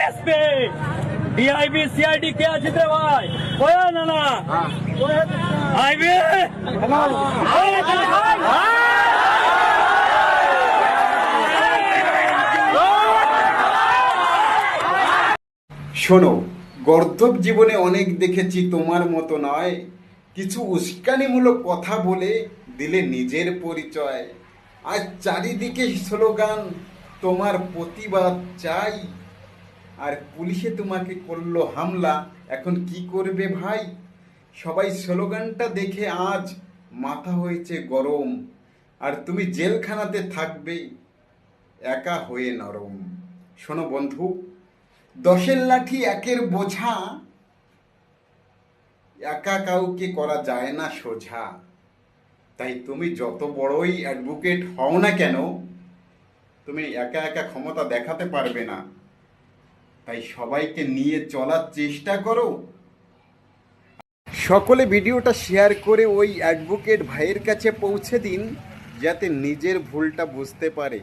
SP DIB CID কে আছে রে ভাই ওয়া না না আইবি শোনো, গর্দভ জীবনে অনেক দেখেছি, তোমার মতো নয়। কিছু উস্কানিমূলক কথা বলে দিলে নিজের পরিচয়। আর চারিদিকে স্লোগান, তোমার প্রতিবাদ চাই। আর পুলিশে তোমাকে করলো হামলা, এখন কি করবে ভাই? সবাই স্লোগানটা দেখে আজ মাথা হয়েছে গরম। আর তুমি জেলখানাতে থাকবে একা হয়ে নরম। শোনো বন্ধু, 10-এর লাঠি 1-এর বোঝা, একা কাউকে করা যায় না সোজা। তাই তুমি যত বড়ই অ্যাডভোকেট হও না কেন, তুমি একা একা ক্ষমতা দেখাতে পারবে না। তাই সবাইকে নিয়ে চলার চেষ্টা করো। সকলে ভিডিওটা শেয়ার করে ওই অ্যাডভোকেট ভাইয়ের কাছে পৌঁছে দিন, যাতে নিজের ভুলটা বুঝতে পারে।